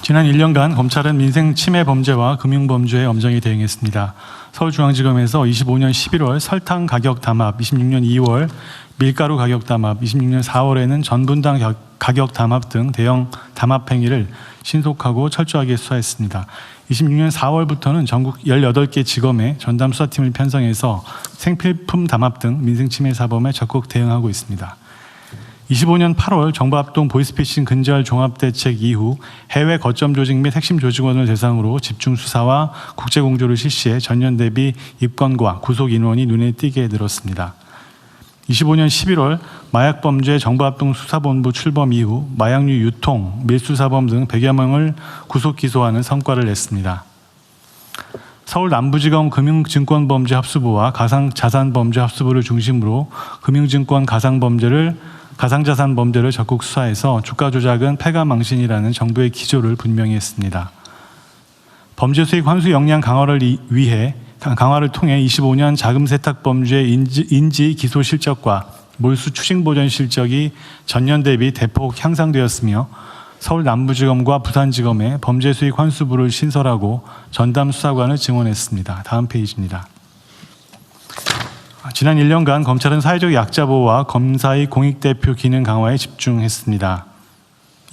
지난 1년간 검찰은 민생 침해 범죄와 금융 범죄에 엄정히 대응했습니다. 서울중앙지검에서 25년 11월 설탕 가격 담합, 26년 2월 밀가루 가격 담합, 26년 4월에는 전분당 가격 담합 등 대형 담합 행위를 신속하고 철저하게 수사했습니다. 26년 4월부터는 전국 18개 지검에 전담 수사팀을 편성해서 생필품 담합 등 민생 침해 사범에 적극 대응하고 있습니다. 25년 8월 정부합동 보이스피싱 근절 종합대책 이후 해외 거점 조직 및 핵심 조직원을 대상으로 집중 수사와 국제 공조를 실시해 전년 대비 입건과 구속 인원이 눈에 띄게 늘었습니다. 25년 11월 마약범죄 정부합동 수사본부 출범 이후 마약류 유통, 밀수사범 등 100여 명을 구속 기소하는 성과를 냈습니다. 서울 남부지검 금융증권범죄 합수부와 가상자산범죄 합수부를 중심으로 금융증권 가상자산 범죄를 적극 수사해서 주가 조작은 패가망신이라는 정부의 기조를 분명히 했습니다. 범죄 수익 환수 역량 강화를 통해 25년 자금 세탁 범죄 인지 기소 실적과 몰수 추징 보전 실적이 전년 대비 대폭 향상되었으며 서울 남부지검과 부산지검에 범죄 수익 환수부를 신설하고 전담 수사관을 증원했습니다. 다음 페이지입니다. 지난 1년간 검찰은 사회적 약자 보호와 검사의 공익대표 기능 강화에 집중했습니다.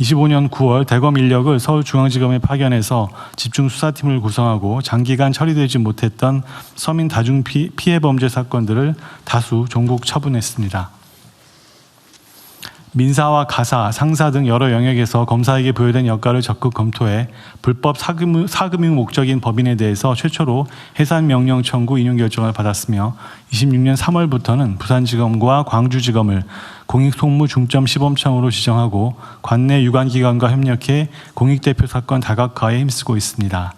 25년 9월 대검 인력을 서울중앙지검에 파견해서 집중 수사팀을 구성하고 장기간 처리되지 못했던 서민 다중 피해 범죄 사건들을 다수 종국 처분했습니다. 민사와 가사, 상사 등 여러 영역에서 검사에게 부여된 역할을 적극 검토해 불법 사금융 목적인 법인에 대해서 최초로 해산 명령 청구 인용 결정을 받았으며 26년 3월부터는 부산지검과 광주지검을 공익송무 중점 시범청으로 지정하고 관내 유관기관과 협력해 공익대표 사건 다각화에 힘쓰고 있습니다.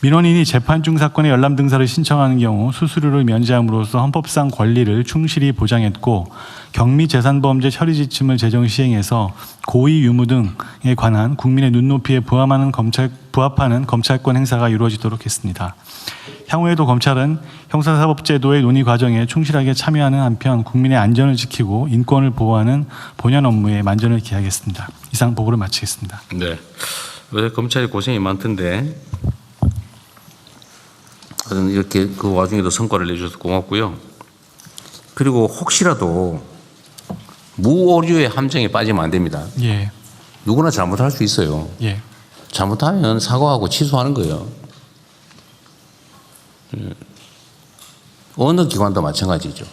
민원인이 재판 중 사건의 열람 등사를 신청하는 경우 수수료를 면제함으로써 헌법상 권리를 충실히 보장했고 경미재산범죄 처리 지침을 제정 시행해서 고의 유무 등에 관한 국민의 눈높이에 부합하는 검찰권 행사가 이루어지도록 했습니다. 향후에도 검찰은 형사사법제도의 논의 과정에 충실하게 참여하는 한편 국민의 안전을 지키고 인권을 보호하는 본연 업무에 만전을 기하겠습니다. 이상 보고를 마치겠습니다. 네, 요새 검찰이 고생이 많던데 이렇게 그 와중에도 성과를 내주셔서 고맙고요. 그리고 혹시라도 무오류의 함정에 빠지면 안 됩니다. 예. 누구나 잘못할 수 있어요. 예. 잘못하면 사과하고 취소하는 거예요. 어느 기관도 마찬가지죠.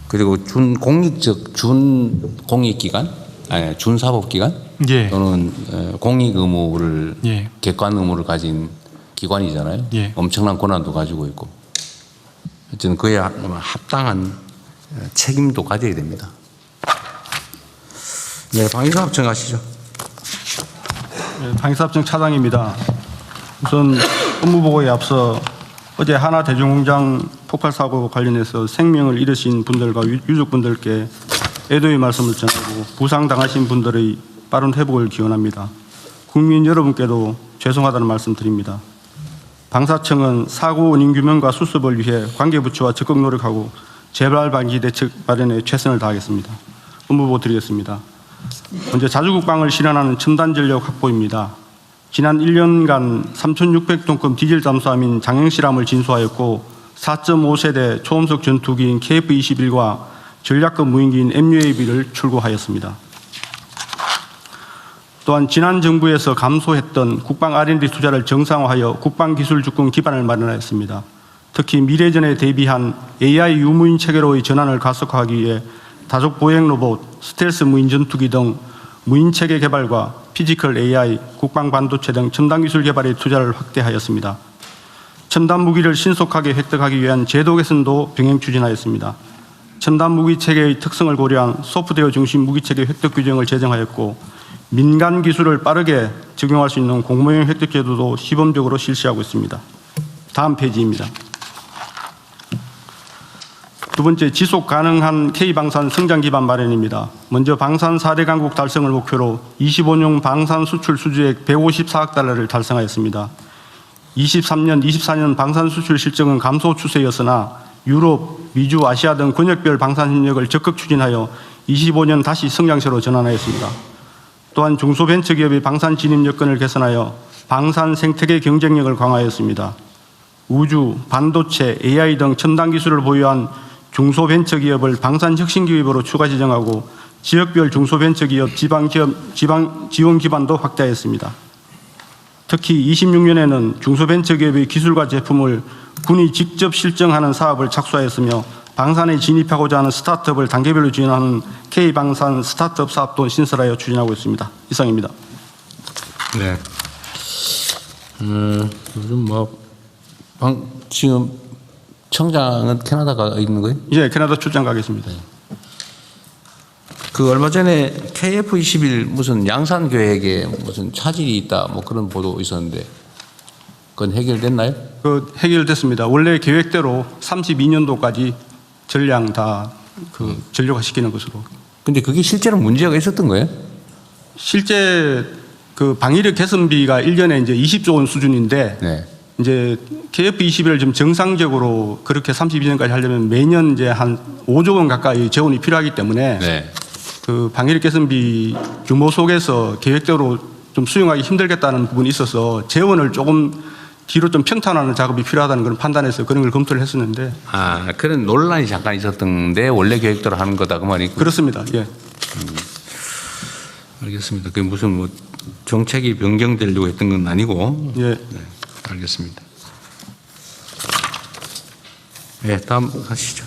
그리고 준공익기관, 아니 준사법기관 예. 또는 공익 의무를 예. 객관 의무를 가진 기관이잖아요. 예. 엄청난 권한도 가지고 있고. 저는 그에 합당한 책임도 가져야 됩니다. 네, 방위사업청 가시죠. 네, 방위사업청 차장입니다. 우선 업무보고에 앞서 어제 하나대중공장 폭발사고 관련해서 생명을 잃으신 분들과 유족분들께 애도의 말씀을 전하고 부상당하신 분들의 빠른 회복을 기원합니다. 국민 여러분께도 죄송하다는 말씀 드립니다. 방사청은 사고 원인 규명과 수습을 위해 관계부처와 적극 노력하고 재발 방지 대책 마련에 최선을 다하겠습니다. 업무보고 드리겠습니다. 먼저 자주국방을 실현하는 첨단전력 확보입니다. 지난 1년간 3,600톤급 디젤 잠수함인 장행실함을 진수하였고 4.5세대 초음속 전투기인 KF-21과 전략급 무인기인 MUAV를 출고하였습니다. 또한 지난 정부에서 감소했던 국방 R&D 투자를 정상화하여 국방기술주권 기반을 마련하였습니다. 특히 미래전에 대비한 AI 유무인 체계로의 전환을 가속화하기 위해 다족 보행 로봇, 스텔스 무인 전투기 등 무인 체계 개발과 피지컬 AI, 국방 반도체 등 첨단 기술 개발에 투자를 확대하였습니다. 첨단 무기를 신속하게 획득하기 위한 제도 개선도 병행 추진하였습니다. 첨단 무기 체계의 특성을 고려한 소프트웨어 중심 무기 체계 획득 규정을 제정하였고 민간 기술을 빠르게 적용할 수 있는 공모형 획득 제도도 시범적으로 실시하고 있습니다. 다음 페이지입니다. 두 번째, 지속 가능한 K방산 성장 기반 마련입니다. 먼저 방산 4대 강국 달성을 목표로 25년 방산 수출 수주액 154억 달러를 달성하였습니다. 23년, 24년 방산 수출 실적은 감소 추세였으나 유럽, 미주, 아시아 등 권역별 방산 협력을 적극 추진하여 25년 다시 성장세로 전환하였습니다. 또한 중소벤처기업의 방산 진입 여건을 개선하여 방산 생태계 경쟁력을 강화하였습니다. 우주, 반도체, AI 등 첨단 기술을 보유한 중소벤처기업을 방산혁신기업으로 추가 지정하고 지역별 중소벤처기업 지방 지원 기반도 확대하였습니다. 특히 26년에는 중소벤처기업의 기술과 제품을 군이 직접 실정하는 사업을 착수하였으며 방산에 진입하고자 하는 스타트업을 단계별로 지원하는 K방산 스타트업 사업도 신설하여 추진하고 있습니다. 이상입니다. 네. 요즘 지금 청장은 캐나다가 있는 거예요? 예, 캐나다 출장 가겠습니다. 그 얼마 전에 KF21 무슨 양산 계획에 무슨 차질이 있다 뭐 그런 보도 있었는데 그건 해결됐나요? 그 해결됐습니다. 원래 계획대로 32년도까지 전량 다 전력화시키는 것으로. 근데 그게 실제로 문제가 있었던 거예요? 실제 그 방위력 개선비가 1년에 이제 20조 원 수준인데 네. 이제 KF21을 좀 정상적으로 그렇게 32년까지 하려면 매년 이제 한 5조 원 가까이 재원이 필요하기 때문에 네. 그 방위력 개선비 규모 속에서 계획대로 좀 수용하기 힘들겠다는 부분이 있어서 재원을 조금 뒤로 좀 편탄하는 작업이 필요하다는 그런 판단에서 그런 걸 검토를 했었는데. 아, 그런 논란이 잠깐 있었던데 원래 계획대로 하는 거다 그 말이. 그렇습니다. 예. 알겠습니다. 그게 무슨 뭐 정책이 변경되려고 했던 건 아니고. 예. 네, 알겠습니다. 네, 다음 하시죠.